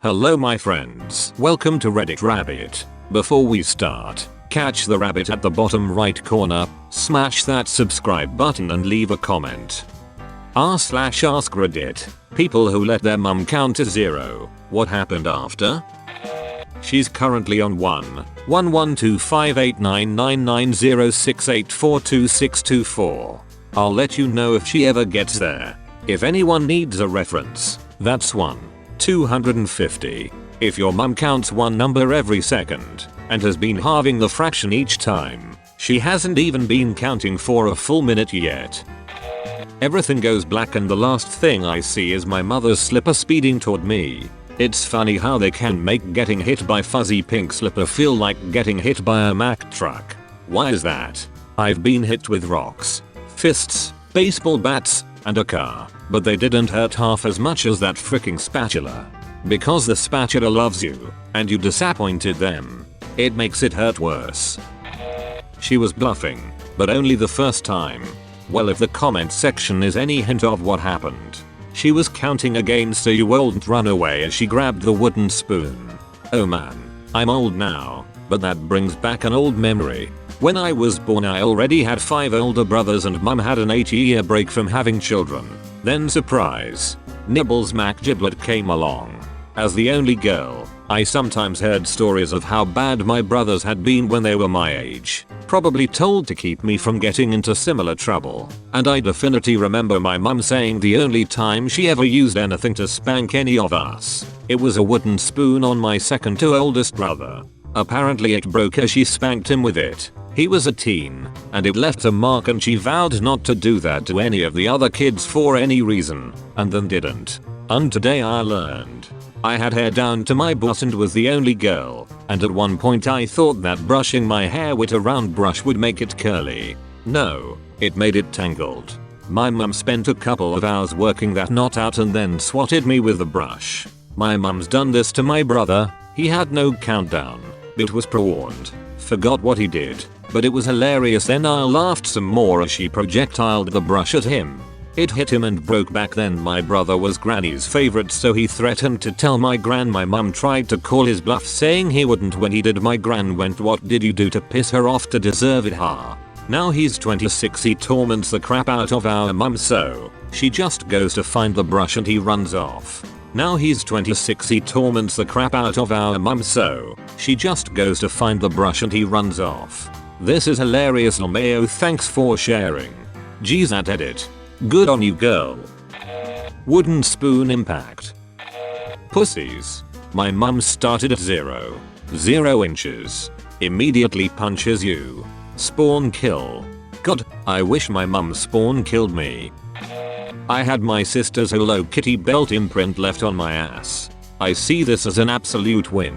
Hello my friends, welcome to Reddit Rabbit. Before we start, catch the rabbit at the bottom right corner, smash that subscribe button and leave a comment. r/AskReddit, people who let their mum count to 0, what happened after? She's currently on 11258999068422624. I'll let you know if she ever gets there. If anyone needs a reference, that's 1/250. If your mum counts one number every second and has been halving the fraction each time, she hasn't even been counting for a full minute yet. Everything goes black and the last thing I see is my mother's slipper speeding toward me. It's funny how they can make getting hit by fuzzy pink slipper feel like getting hit by a Mack truck. Why is that? I've been hit with rocks, fists, baseball bats, and a car, but they didn't hurt half as much as that freaking spatula. Because the spatula loves you, and you disappointed them, it makes it hurt worse. She was bluffing, but only the first time. Well, if the comment section is any hint of what happened, she was counting against a "you old run away" as she grabbed the wooden spoon. Oh man, I'm old now, but that brings back an old memory. When I was born I already had 5 older brothers and mum had an 8-year break from having children. Then surprise, Nibbles McGiblet came along. As the only girl, I sometimes heard stories of how bad my brothers had been when they were my age, probably told to keep me from getting into similar trouble. And I definitely remember my mum saying the only time she ever used anything to spank any of us, it was a wooden spoon on my second to oldest brother. Apparently it broke as she spanked him with it. He was a teen, and it left a mark, and she vowed not to do that to any of the other kids for any reason, and then didn't. And today I learned. I had hair down to my butt and was the only girl, and at one point I thought that brushing my hair with a round brush would make it curly. No, it made it tangled. My mum spent a couple of hours working that knot out and then swatted me with the brush. My mum's done this to my brother. He had no countdown, but was pre-warned. Forgot what he did, but it was hilarious. Then I laughed some more as she projectiled the brush at him. It hit him and broke. Back then my brother was Granny's favorite, so he threatened to tell my gran. My mum tried to call his bluff, saying he wouldn't. When he did, my gran went, "What did you do to piss her off to deserve it, huh?" Now he's 26. He torments the crap out of our mum, so she just goes to find the brush and he runs off. Now he's 26. He torments the crap out of our mum, so she just goes to find the brush and he runs off. This is hilarious. LMAO, thanks for sharing. Geez, at edit. Good on you, girl. Wooden spoon impact. Pussies. My mum started at 0 inches. Immediately punches you. Spawn kill. God, I wish my mum spawn killed me. I had my sister's Hello Kitty belt imprint left on my ass. I see this as an absolute win.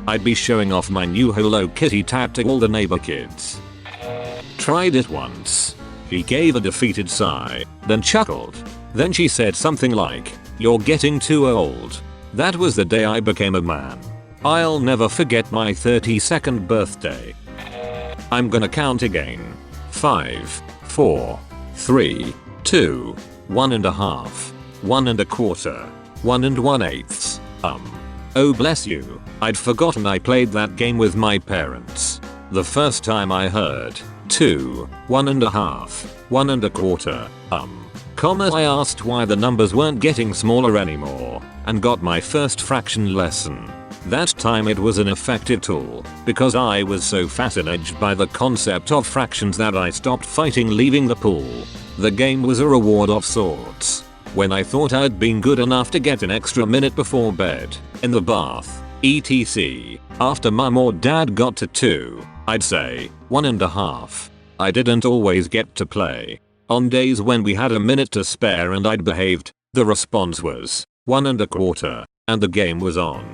I'd be showing off my new Hello Kitty tat to all the neighbor kids. Tried it once. She gave a defeated sigh, then chuckled. Then she said something like, "You're getting too old." That was the day I became a man. I'll never forget my 32nd birthday. I'm gonna count again. 5, 4, 3, 2, 1.5, 1.25, 1 1/8. Oh bless you, I'd forgotten I played that game with my parents. The first time I heard 2, 1.5, 1.25, I asked why the numbers weren't getting smaller anymore, and got my first fraction lesson. That time it was an effective tool, because I was so fascinated by the concept of fractions that I stopped fighting, leaving the pool. The game was a reward of sorts. When I thought I'd been good enough to get an extra minute before bed, in the bath, etc. After mum or dad got to 2, I'd say 1.5. I didn't always get to play. On days when we had a minute to spare and I'd behaved, the response was 1.25, and the game was on.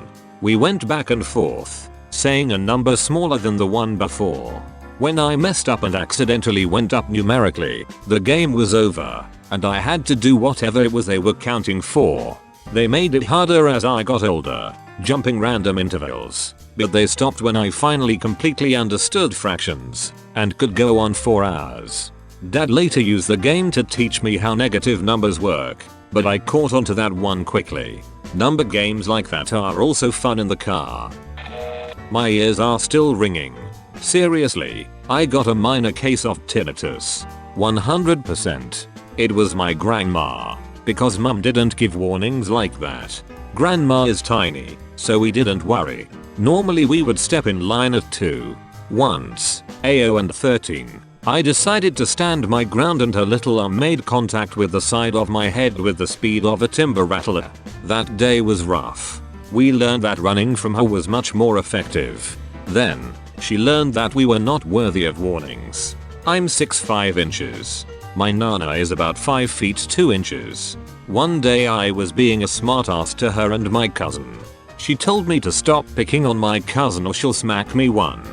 We went back and forth, saying a number smaller than the one before. When I messed up and accidentally went up numerically, the game was over, and I had to do whatever it was they were counting for. They made it harder as I got older, jumping random intervals, but they stopped when I finally completely understood fractions, and could go on for hours. Dad later used the game to teach me how negative numbers work, but I caught on to that one quickly. Number games like that are also fun in the car. My ears are still ringing. Seriously, I got a minor case of tinnitus. 100%. It was my grandma. Because mum didn't give warnings like that. Grandma is tiny, so we didn't worry. Normally we would step in line at 2. Once, AO and 13, I decided to stand my ground and her little arm made contact with the side of my head with the speed of a timber rattler. That day was rough. We learned that running from her was much more effective. Then, she learned that we were not worthy of warnings. I'm 6'5 inches. My nana is about 5 feet 2 inches. One day I was being a smartass to her and my cousin. She told me to stop picking on my cousin or she'll smack me one.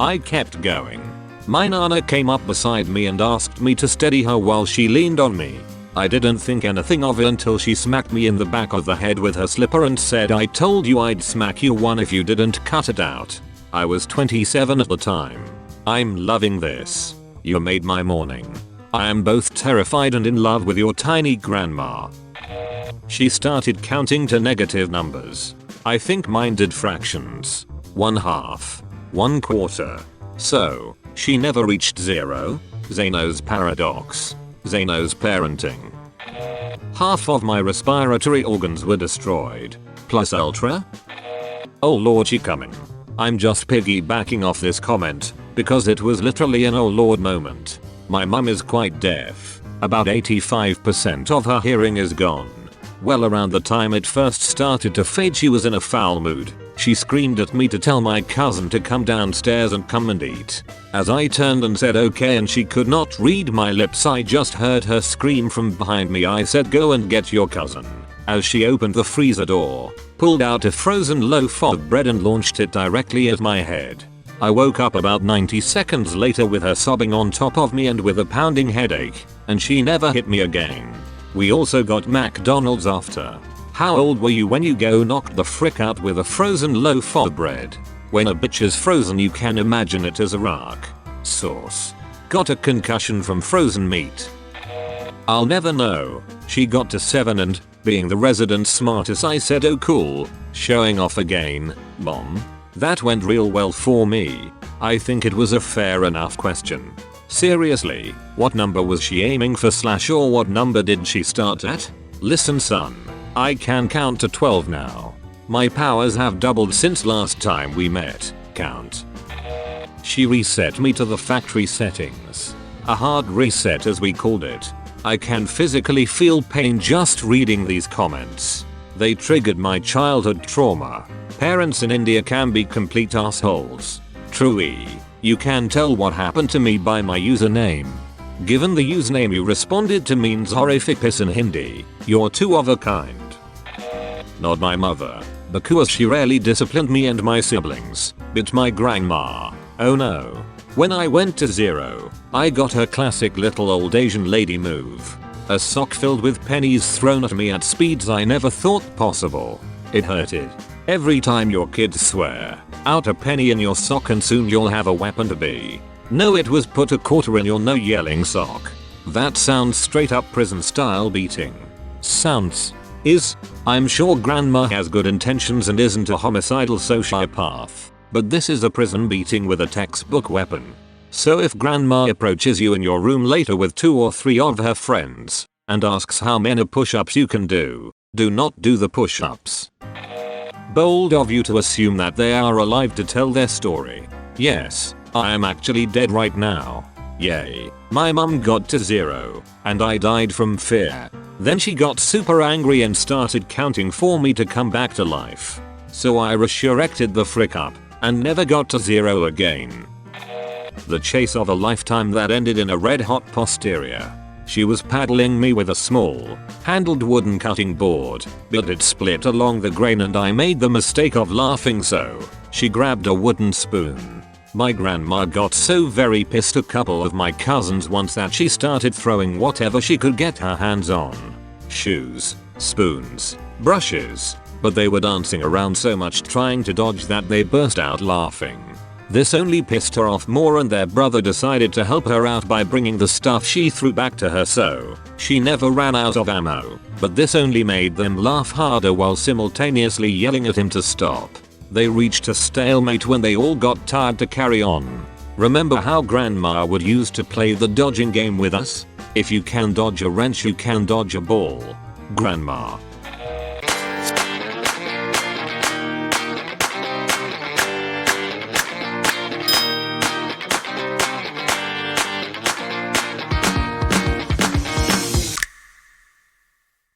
I kept going. My nana came up beside me and asked me to steady her while she leaned on me. I didn't think anything of it until she smacked me in the back of the head with her slipper and said, "I told you I'd smack you one if you didn't cut it out." I was 27 at the time. I'm loving this. You made my morning. I am both terrified and in love with your tiny grandma. She started counting to negative numbers. I think mine did fractions. 1/2. 1/4. So, she never reached 0? Zeno's paradox. Zeno's parenting. Half of my respiratory organs were destroyed. Plus ultra? Oh lord, she coming. I'm just piggybacking off this comment, because it was literally an oh lord moment. My mum is quite deaf. About 85% of her hearing is gone. Well, around the time it first started to fade, she was in a foul mood. She screamed at me to tell my cousin to come downstairs and come and eat. As I turned and said okay and she could not read my lips, I just heard her scream from behind me. I said, "Go and get your cousin." As she opened the freezer door, pulled out a frozen loaf of bread and launched it directly at my head. I woke up about 90 seconds later with her sobbing on top of me and with a pounding headache, and she never hit me again. We also got McDonald's after. How old were you when you go knocked the frick out with a frozen loaf of bread? When a bitch is frozen, you can imagine it as a rock. Sauce. Got a concussion from frozen meat. I'll never know. She got to 7 and, being the resident smartest, I said, "Oh cool, showing off again, mom." That went real well for me. I think it was a fair enough question. Seriously, what number was she aiming for / or what number did she start at? Listen son, I can count to 12 now. My powers have doubled since last time we met. Count. She reset me to the factory settings. A hard reset as we called it. I can physically feel pain just reading these comments. They triggered my childhood trauma. Parents in India can be complete assholes. Truly, you can tell what happened to me by my username. Given the username you responded to means horrific piss in Hindi, you're two of a kind. Not my mother, because she rarely disciplined me and my siblings, but my grandma. Oh no. When I went to 0, I got her classic little old Asian lady move. A sock filled with pennies thrown at me at speeds I never thought possible. It hurted. Every time your kids swear out a penny in your sock and soon you'll have a weapon to be. No, it was put a quarter in your no yelling sock. That sounds straight up prison style beating. Sounds. I'm sure grandma has good intentions and isn't a homicidal sociopath. But this is a prison beating with a textbook weapon. So if grandma approaches you in your room later with 2 or 3 of her friends and asks how many push-ups you can do not do the push-ups. Bold of you to assume that they are alive to tell their story. Yes, I am actually dead right now. Yay. My mum got to 0, and I died from fear. Then she got super angry and started counting for me to come back to life. So I resurrected the frick up, and never got to 0 again. The chase of a lifetime that ended in a red hot posterior. She was paddling me with a small, handled wooden cutting board, but it split along the grain and I made the mistake of laughing, so she grabbed a wooden spoon. My grandma got so very pissed a couple of my cousins once that she started throwing whatever she could get her hands on. Shoes, spoons, brushes, but they were dancing around so much trying to dodge that they burst out laughing. This only pissed her off more, and their brother decided to help her out by bringing the stuff she threw back to her, so she never ran out of ammo. But this only made them laugh harder while simultaneously yelling at him to stop. They reached a stalemate when they all got tired to carry on. Remember how grandma would use to play the dodging game with us? If you can dodge a wrench, you can dodge a ball. Grandma.